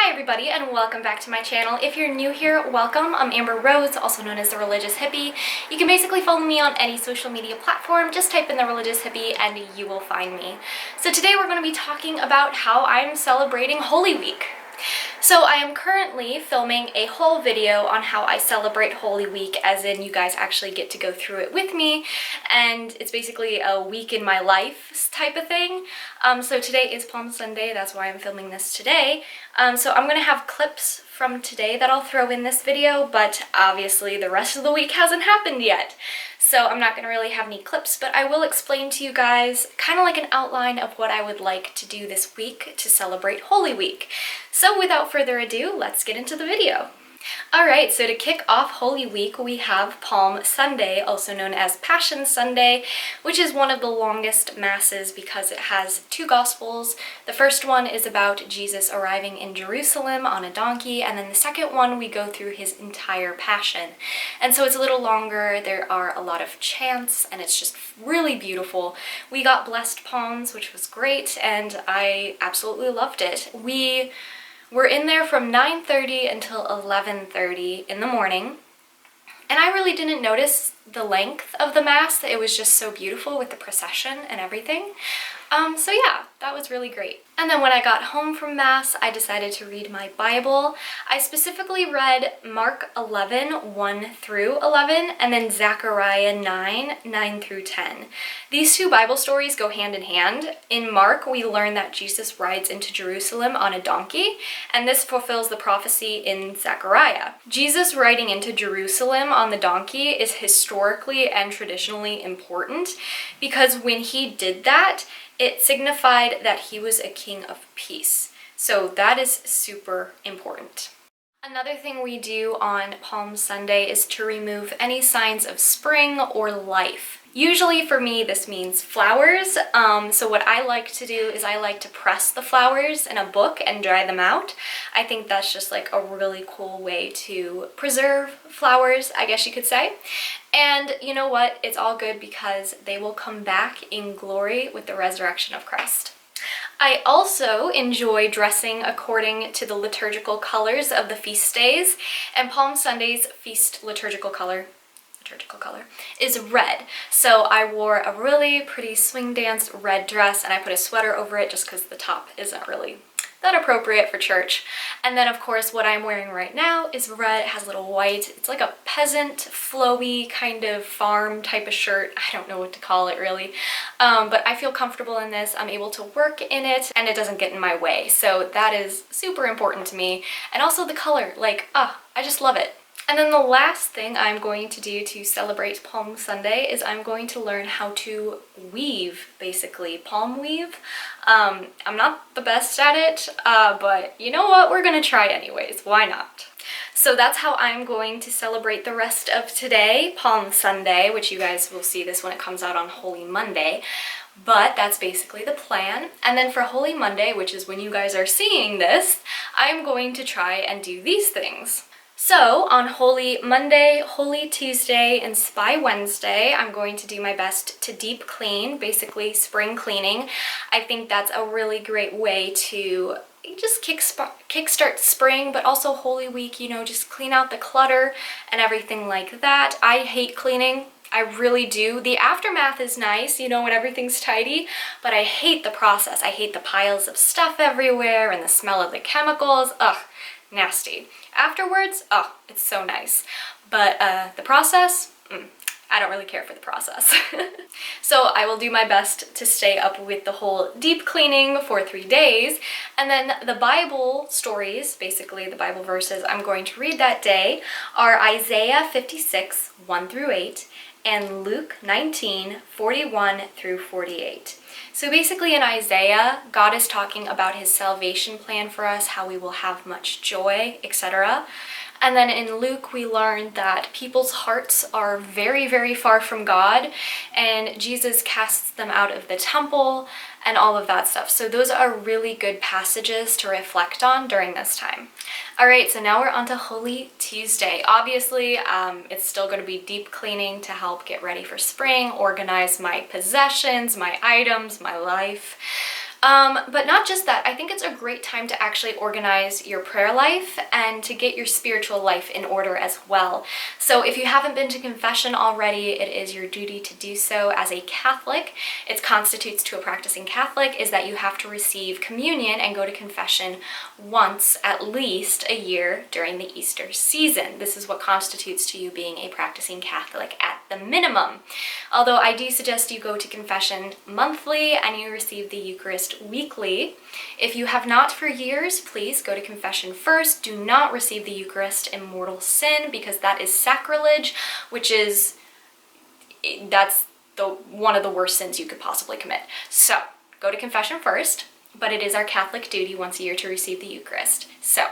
Hi everybody and welcome back to my channel. If you're new here, welcome. I'm Amber Rose, also known as the Religious Hippie. You can basically follow me on any social media platform. Just type in the Religious Hippie and you will find me. So today we're going to be talking about how I'm celebrating Holy Week. So I am currently filming a whole video on how I celebrate Holy Week, as in you guys actually get to go through it with me, and it's basically a week in my life type of thing. So today is Palm Sunday, that's why I'm filming this today. So I'm gonna have clips from today that I'll throw in this video, but obviously the rest of the week hasn't happened yet. So I'm not going to really have any clips, but I will explain to you guys kind of like an outline of what I would like to do this week to celebrate Holy Week. So without further ado, let's get into the video. Alright, so to kick off Holy Week, we have Palm Sunday, also known as Passion Sunday, which is one of the longest masses because it has two Gospels. The first one is about Jesus arriving in Jerusalem on a donkey, and then the second one we go through his entire Passion. And so it's a little longer, there are a lot of chants, and it's just really beautiful. We got blessed palms, which was great, and I absolutely loved it. We're in there from 9:30 until 11:30 in the morning, and I really didn't notice the length of the Mass. It was just so beautiful with the procession and everything. So yeah, that was really great. And then when I got home from Mass, I decided to read my Bible. I specifically read Mark 11, 1 through 11, and then Zechariah 9, 9 through 10. These two Bible stories go hand in hand. In Mark, we learn that Jesus rides into Jerusalem on a donkey, and this fulfills the prophecy in Zechariah. Jesus riding into Jerusalem on the donkey is historically and traditionally important because when he did that, it signified that he was a king of peace. So that is super important. Another thing we do on Palm Sunday is to remove any signs of spring or life. Usually for me this means flowers, so what I like to do is I like to press the flowers in a book and dry them out. I think that's just like a really cool way to preserve flowers, I guess you could say. And you know what? It's all good because they will come back in glory with the resurrection of Christ. I also enjoy dressing according to the liturgical colors of the feast days, and Palm Sunday's feast liturgical color is red. So I wore a really pretty swing dance red dress, and I put a sweater over it just because the top isn't really that appropriate for church. And then of course what I'm wearing right now is red. It has a little white. It's like a peasant flowy kind of farm type of shirt. I don't know what to call it really, but I feel comfortable in this. I'm able to work in it and it doesn't get in my way, so that is super important to me. And also the color, like I just love it. And then the last thing I'm going to do to celebrate Palm Sunday is I'm going to learn how to weave, basically, palm weave. I'm not the best at it, but you know what? We're gonna try anyways. Why not? So that's how I'm going to celebrate the rest of today, Palm Sunday, which you guys will see this when it comes out on Holy Monday. But that's basically the plan. And then for Holy Monday, which is when you guys are seeing this, I'm going to try and do these things. So on Holy Monday, Holy Tuesday, and Spy Wednesday, I'm going to do my best to deep clean, basically spring cleaning. I think that's a really great way to just kickstart spring, but also Holy Week, you know, just clean out the clutter and everything like that. I hate cleaning. I really do. The aftermath is nice, you know, when everything's tidy, but I hate the process. I hate the piles of stuff everywhere and the smell of the chemicals. Ugh, nasty. Afterwards, oh, it's so nice. But the process, I don't really care for the process. So I will do my best to stay up with the whole deep cleaning for 3 days. And then the Bible stories, basically the Bible verses I'm going to read that day, are Isaiah 56, 1 through 8, and Luke 19, 41 through 48. So basically in Isaiah, God is talking about his salvation plan for us, how we will have much joy, etc. And then in Luke, we learn that people's hearts are very, very far from God, and Jesus casts them out of the temple and all of that stuff. So those are really good passages to reflect on during this time. All right, so now we're on to Holy Tuesday. Obviously, it's still going to be deep cleaning to help get ready for spring, organize my possessions, my items, my life. But not just that, I think it's a great time to actually organize your prayer life and to get your spiritual life in order as well. So if you haven't been to confession already, it is your duty to do so as a Catholic. It constitutes to a practicing Catholic is that you have to receive communion and go to confession once at least a year during the Easter season. This is what constitutes to you being a practicing Catholic at the minimum. Although I do suggest you go to confession monthly and you receive the Eucharist weekly. If you have not for years, please go to confession first. Do not receive the Eucharist in mortal sin, because that is sacrilege, that's one of the worst sins you could possibly commit. So go to confession first, but it is our Catholic duty once a year to receive the Eucharist. So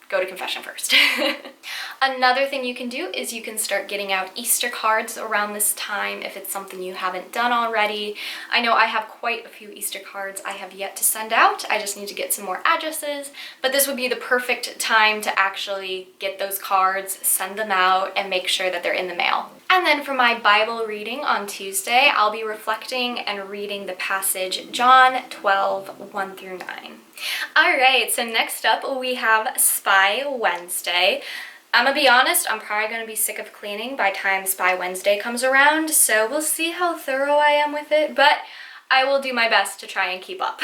go to confession first. Another thing you can do is you can start getting out Easter cards around this time if it's something you haven't done already. I know I have quite a few Easter cards I have yet to send out. I just need to get some more addresses, but this would be the perfect time to actually get those cards, send them out, and make sure that they're in the mail. And then for my Bible reading on Tuesday, I'll be reflecting and reading the passage John 12, 1 through 9. Alright, so next up we have Spy Wednesday. I'm gonna be honest, I'm probably gonna be sick of cleaning by the time Spy Wednesday comes around, so we'll see how thorough I am with it, but I will do my best to try and keep up.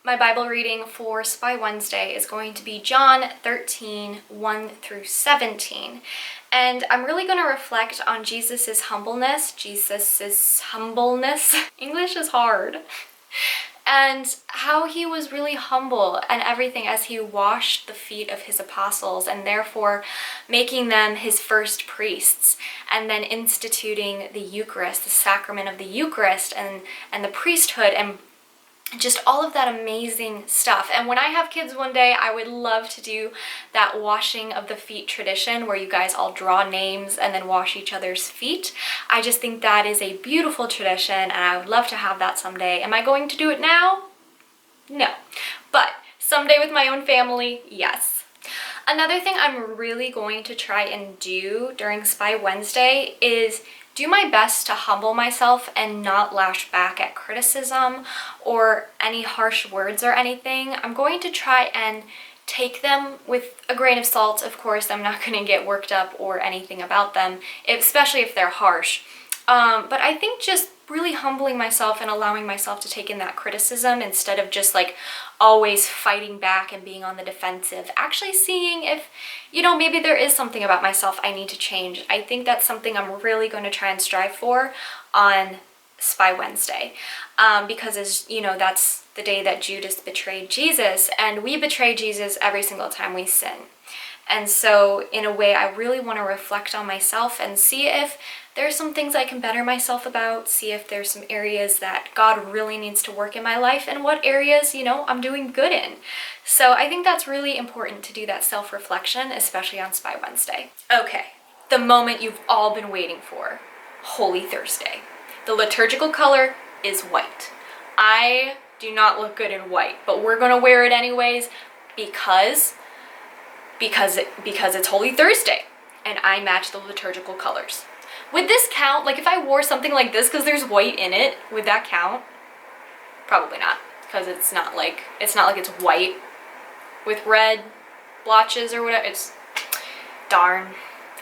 My Bible reading for Spy Wednesday is going to be John 13, 1 through 17. And I'm really going to reflect on Jesus's humbleness. English is hard. And how he was really humble and everything as he washed the feet of his apostles, and therefore making them his first priests, and then instituting the Eucharist, the sacrament of the Eucharist, and the priesthood, and just all of that amazing stuff. And when I have kids one day, I would love to do that washing of the feet tradition where you guys all draw names and then wash each other's feet. I just think that is a beautiful tradition, and I would love to have that someday. Am I going to do it now? No. But someday with my own family, yes. Another thing I'm really going to try and do during Spy Wednesday is do my best to humble myself and not lash back at criticism or any harsh words or anything. I'm going to try and take them with a grain of salt. Of course, I'm not going to get worked up or anything about them, especially if they're harsh. But I think just really humbling myself and allowing myself to take in that criticism instead of just like always fighting back and being on the defensive, actually seeing if, maybe there is something about myself I need to change. I think that's something I'm really going to try and strive for on Spy Wednesday, because as you know, that's the day that Judas betrayed Jesus, and we betray Jesus every single time we sin. And so in a way, I really want to reflect on myself and see if there's some things I can better myself about, see if there's some areas that God really needs to work in my life, and what areas, I'm doing good in. So I think that's really important to do that self-reflection, especially on Spy Wednesday. Okay, the moment you've all been waiting for, Holy Thursday. The liturgical color is white. I do not look good in white, but we're gonna wear it anyways because it's Holy Thursday and I match the liturgical colors. Would this count? Like if I wore something like this because there's white in it, would that count? Probably not, because it's not like it's white with red blotches or whatever. It's darn.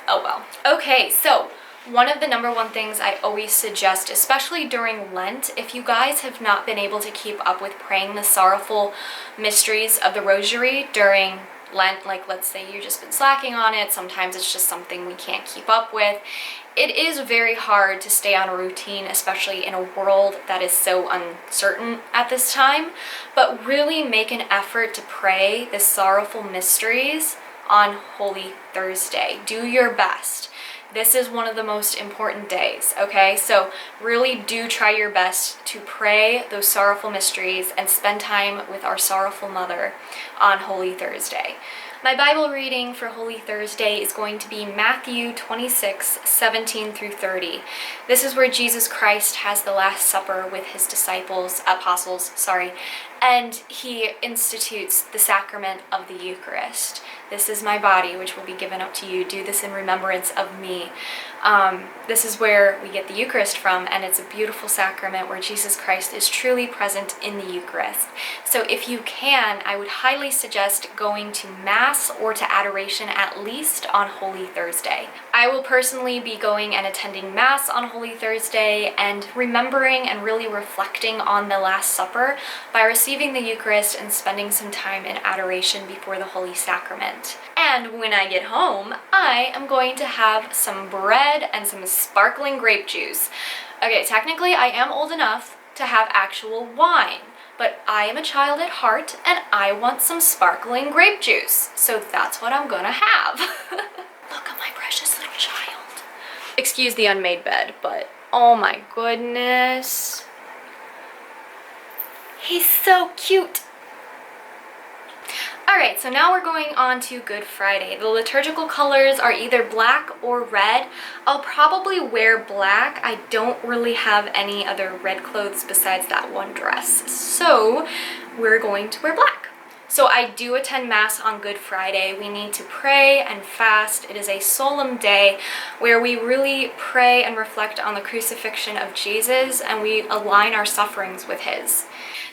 Oh well. Okay, so one of the number one things I always suggest, especially during Lent, if you guys have not been able to keep up with praying the sorrowful mysteries of the Rosary during Lent, like let's say you've just been slacking on it, sometimes it's just something we can't keep up with. It is very hard to stay on a routine, especially in a world that is so uncertain at this time, but really make an effort to pray the sorrowful mysteries on Holy Thursday. Do your best. This is one of the most important days, okay? So really do try your best to pray those sorrowful mysteries and spend time with our sorrowful mother on Holy Thursday. My Bible reading for Holy Thursday is going to be Matthew 26, 17 through 30. This is where Jesus Christ has the Last Supper with his apostles, and he institutes the sacrament of the Eucharist. This is my body, which will be given up to you. Do this in remembrance of me. This is where we get the Eucharist from, and it's a beautiful sacrament where Jesus Christ is truly present in the Eucharist. So if you can, I would highly suggest going to Mass or to Adoration at least on Holy Thursday. I will personally be going and attending Mass on Holy Thursday and remembering and really reflecting on the Last Supper by receiving the Eucharist and spending some time in adoration before the Holy Sacrament. And when I get home, I am going to have some bread and some sparkling grape juice. Okay, technically I am old enough to have actual wine, but I am a child at heart and I want some sparkling grape juice. So that's what I'm gonna have. Look at my precious little child. Excuse the unmade bed, but oh my goodness. He's so cute. Alright, so now we're going on to Good Friday. The liturgical colors are either black or red. I'll probably wear black. I don't really have any other red clothes besides that one dress. So we're going to wear black. So I do attend Mass on Good Friday. We need to pray and fast. It is a solemn day where we really pray and reflect on the crucifixion of Jesus, and we align our sufferings with his.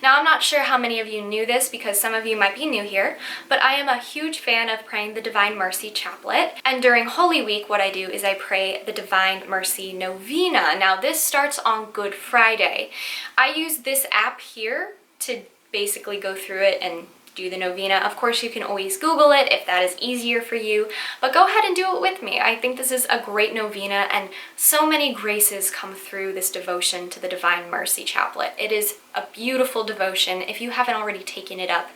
Now, I'm not sure how many of you knew this because some of you might be new here, but I am a huge fan of praying the Divine Mercy Chaplet. And during Holy Week, what I do is I pray the Divine Mercy Novena. Now, this starts on Good Friday. I use this app here to basically go through it and do the novena. Of course, you can always Google it if that is easier for you, but go ahead and do it with me. I think this is a great novena, and so many graces come through this devotion to the Divine Mercy Chaplet. It is a beautiful devotion. If you haven't already taken it up,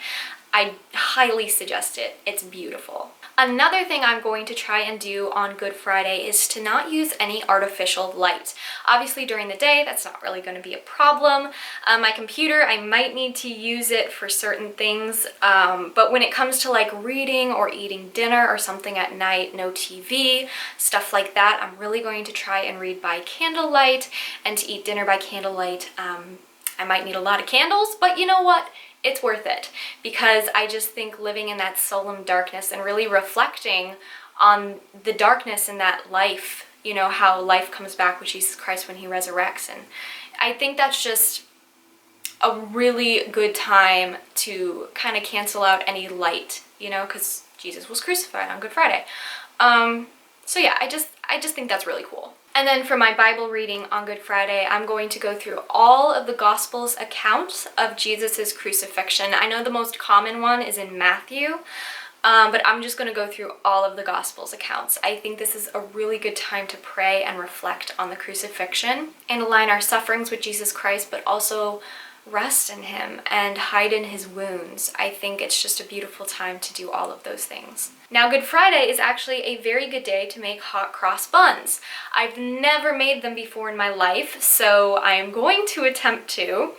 I highly suggest it. It's beautiful. Another thing I'm going to try and do on Good Friday is to not use any artificial light. Obviously during the day, that's not really going to be a problem. My computer, I might need to use it for certain things, but when it comes to like reading or eating dinner or something at night, no TV, stuff like that, I'm really going to try and read by candlelight and to eat dinner by candlelight. I might need a lot of candles, but you know what? It's worth it, because I just think living in that solemn darkness and really reflecting on the darkness in that life, you know, how life comes back with Jesus Christ when he resurrects. And I think that's just a really good time to kind of cancel out any light, you know, because Jesus was crucified on Good Friday. So yeah, I just think that's really cool. And then for my Bible reading on Good Friday, I'm going to go through all of the Gospels' accounts of Jesus's crucifixion. I know the most common one is in Matthew, but I'm just going to go through all of the Gospels' accounts. I think this is a really good time to pray and reflect on the crucifixion and align our sufferings with Jesus Christ, but also rest in him and hide in his wounds. I think it's just a beautiful time to do all of those things. Now, Good Friday is actually a very good day to make hot cross buns. I've never made them before in my life, so I am going to attempt to.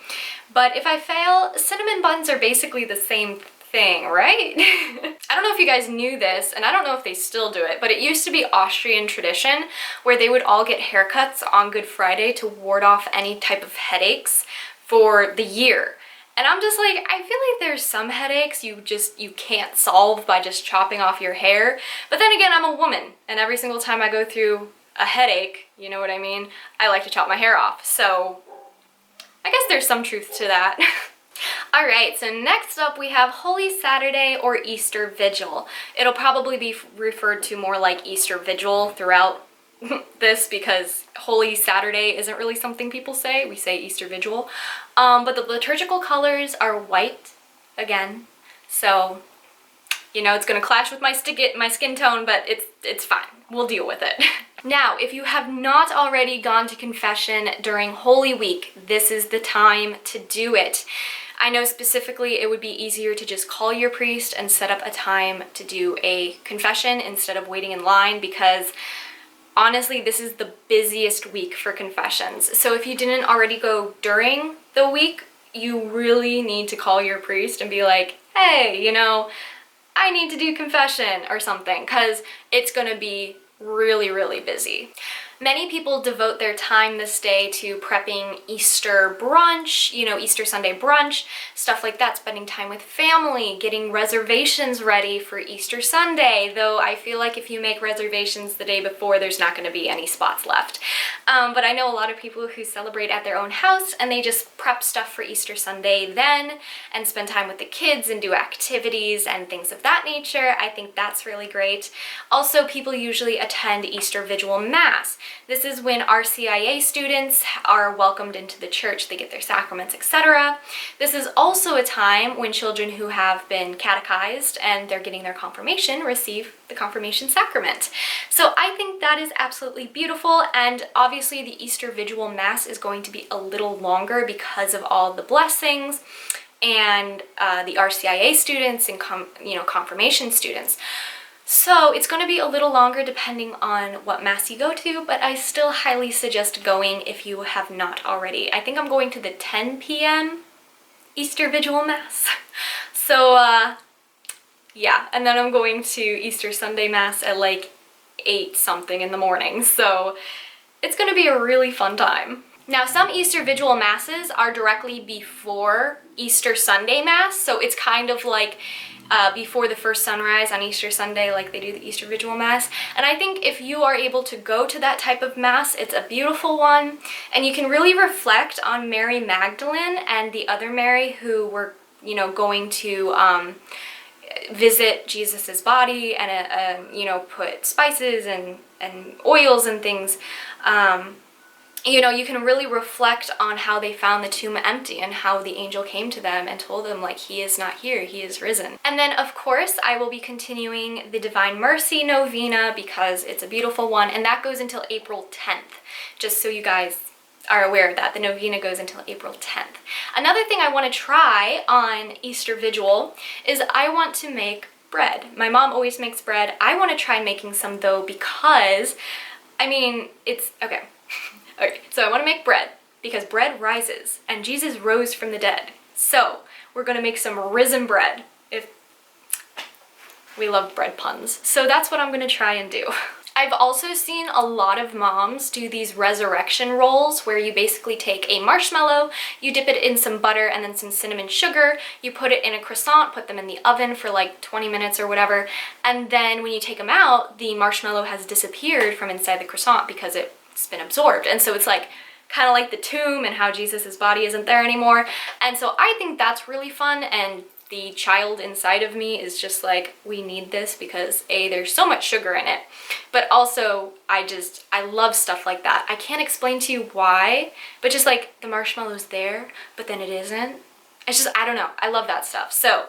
But if I fail, cinnamon buns are basically the same thing, right? I don't know if you guys knew this, and I don't know if they still do it, but it used to be Austrian tradition where they would all get haircuts on Good Friday to ward off any type of headaches for the year. And I'm just like, I feel like there's some headaches you can't solve by just chopping off your hair. But then again, I'm a woman, and every single time I go through a headache, you know what I mean, I like to chop my hair off. So I guess there's some truth to that. Alright, so next up we have Holy Saturday or Easter Vigil. It'll probably be referred to more like Easter Vigil throughout this, because Holy Saturday isn't really something people say. We say Easter Vigil. But the liturgical colors are white, again. So, you know, it's going to clash with my skin tone, but it's fine. We'll deal with it. Now, if you have not already gone to confession during Holy Week, this is the time to do it. I know specifically it would be easier to just call your priest and set up a time to do a confession instead of waiting in line, because honestly, this is the busiest week for confessions. So if you didn't already go during the week, you really need to call your priest and be like, hey, you know, I need to do confession or something, because it's going to be really, really busy. Many people devote their time this day to prepping Easter brunch, you know, Easter Sunday brunch, stuff like that, spending time with family, getting reservations ready for Easter Sunday, though I feel like if you make reservations the day before, there's not going to be any spots left. But I know a lot of people who celebrate at their own house and they just prep stuff for Easter Sunday then and spend time with the kids and do activities and things of that nature. I think that's really great. Also, people usually attend Easter Vigil Mass. This is when RCIA students are welcomed into the church, they get their sacraments, etc. This is also a time when children who have been catechized and they're getting their confirmation receive the confirmation sacrament. So I think that is absolutely beautiful, and obviously the Easter Vigil Mass is going to be a little longer because of all the blessings and the RCIA students and confirmation students. So it's going to be a little longer depending on what Mass you go to, but I still highly suggest going if you have not already. I think I'm going to the 10 p.m. Easter Vigil Mass. So yeah, and then I'm going to Easter Sunday Mass at like 8 something in the morning. So it's going to be a really fun time. Now, some Easter Vigil Masses are directly before Easter Sunday Mass, so it's kind of like before the first sunrise on Easter Sunday, like they do the Easter Vigil Mass. And I think if you are able to go to that type of Mass, it's a beautiful one, and you can really reflect on Mary Magdalene and the other Mary who were, you know, going to visit Jesus's body and put spices and oils and things. You know, you can really reflect on how they found the tomb empty and how the angel came to them and told them, like, he is not here, he is risen. And then, of course, I will be continuing the Divine Mercy Novena because it's a beautiful one, and that goes until April 10th, just so you guys are aware of that. The novena goes until April 10th. Another thing I want to try on Easter Vigil is I want to make bread. My mom always makes bread. I want to try making some, though, because, I mean, it's, okay. Okay, so I want to make bread because bread rises and Jesus rose from the dead. So we're going to make some risen bread. If we love bread puns. So that's what I'm going to try and do. I've also seen a lot of moms do these resurrection rolls where you basically take a marshmallow, you dip it in some butter and then some cinnamon sugar, you put it in a croissant, put them in the oven for like 20 minutes or whatever, and then when you take them out, the marshmallow has disappeared from inside the croissant because it's been absorbed. And so it's like kind of like the tomb and how Jesus's body isn't there anymore. And so I think that's really fun, and the child inside of me is just like, we need this because A, there's so much sugar in it, but also I love stuff like that. I can't explain to you why, but just like the marshmallow's there, but then it isn't. It's just, I don't know. I love that stuff. So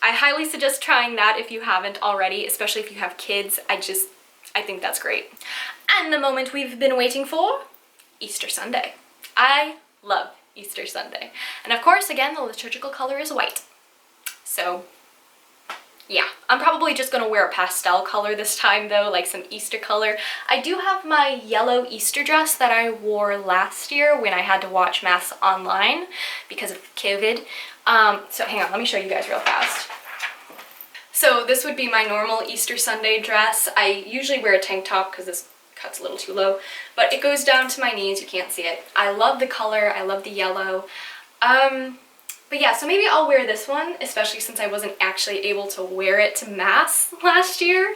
I highly suggest trying that if you haven't already, especially if you have kids. I think that's great. And the moment we've been waiting for, Easter Sunday. I love Easter Sunday. And of course, again, the liturgical color is white. So yeah, I'm probably just gonna wear a pastel color this time though, like some Easter color. I do have my yellow Easter dress that I wore last year when I had to watch Mass online because of COVID. So hang on, let me show you guys real fast. So this would be my normal Easter Sunday dress. I usually wear a tank top because this cut's a little too low, but it goes down to my knees, you can't see it. I love the color, I love the yellow. But yeah, so maybe I'll wear this one, especially since I wasn't actually able to wear it to Mass last year.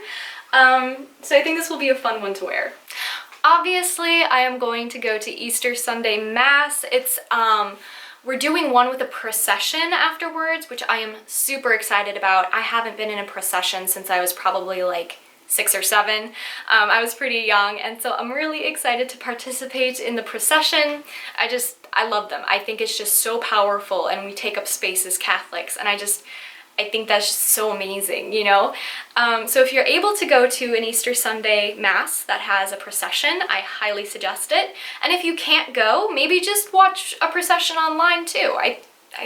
So I think this will be a fun one to wear. Obviously, I am going to go to Easter Sunday Mass. We're doing one with a procession afterwards, which I am super excited about. I haven't been in a procession since I was probably like 6 or 7. I was pretty young, and so I'm really excited to participate in the procession. I love them. I think it's just so powerful, and we take up space as Catholics, and I think that's just so amazing, you know? So if you're able to go to an Easter Sunday Mass that has a procession, I highly suggest it. And if you can't go, maybe just watch a procession online too. I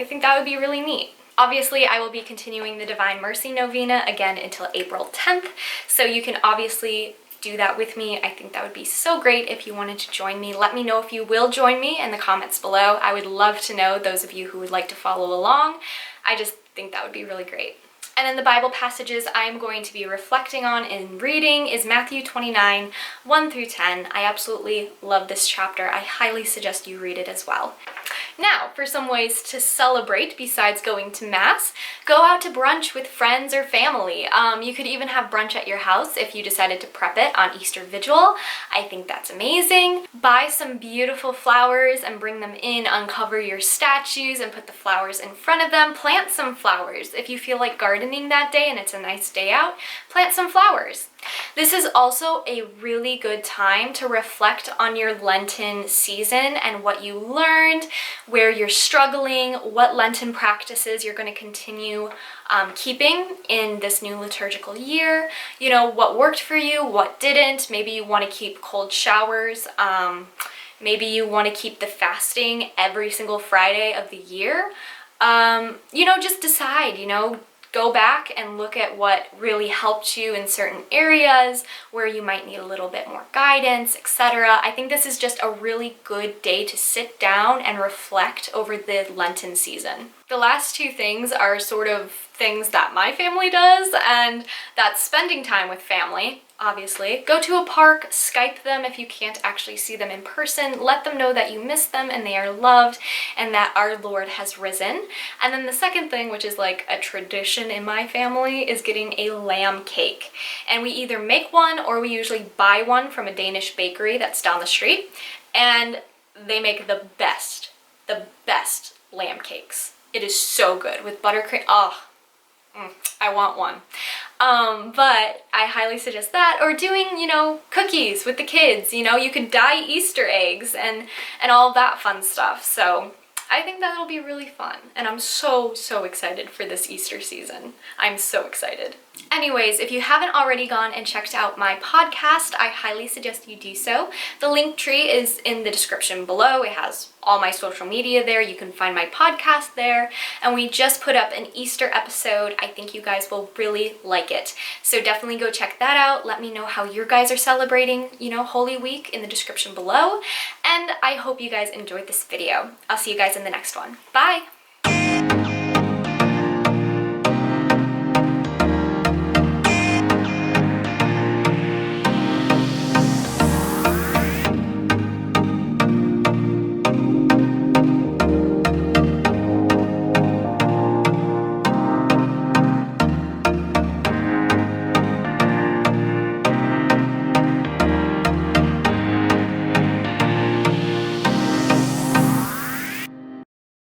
think that would be really neat. Obviously, I will be continuing the Divine Mercy Novena again until April 10th, so you can obviously do that with me. I think that would be so great if you wanted to join me. Let me know if you will join me in the comments below. I would love to know those of you who would like to follow along. I just think that would be really great. And then the Bible passages I'm going to be reflecting on and reading is Matthew 29, 1 through 10. I absolutely love this chapter. I highly suggest you read it as well. Now, for some ways to celebrate besides going to Mass, go out to brunch with friends or family. You could even have brunch at your house if you decided to prep it on Easter Vigil. I think that's amazing. Buy some beautiful flowers and bring them in, uncover your statues and put the flowers in front of them. Plant some flowers. If you feel like gardening that day and it's a nice day out, plant some flowers. This is also a really good time to reflect on your Lenten season and what you learned, where you're struggling, what Lenten practices you're going to continue keeping in this new liturgical year, you know, what worked for you, what didn't. Maybe you want to keep cold showers. Maybe you want to keep the fasting every single Friday of the year. You know, just decide, you know, go back and look at what really helped you in certain areas where you might need a little bit more guidance, etc. I think this is just a really good day to sit down and reflect over the Lenten season. The last two things are sort of things that my family does, and that's spending time with family, obviously. Go to a park, Skype them if you can't actually see them in person, let them know that you miss them and they are loved and that our Lord has risen. And then the second thing, which is like a tradition in my family, is getting a lamb cake. And we either make one or we usually buy one from a Danish bakery that's down the street, and they make the best lamb cakes. It is so good with buttercream. Oh, I want one. But I highly suggest that, or doing, you know, cookies with the kids. You know, you could dye Easter eggs and all that fun stuff. So I think that'll be really fun, and I'm so excited for this Easter season. I'm so excited. Anyways, if you haven't already gone and checked out my podcast, I highly suggest you do so. The link tree is in the description below. It has all my social media there. You can find my podcast there, and we just put up an Easter episode. I think you guys will really like it. So definitely go check that out. Let me know how your guys are celebrating, you know, Holy Week in the description below. And I hope you guys enjoyed this video. I'll see you guys in the next one. Bye!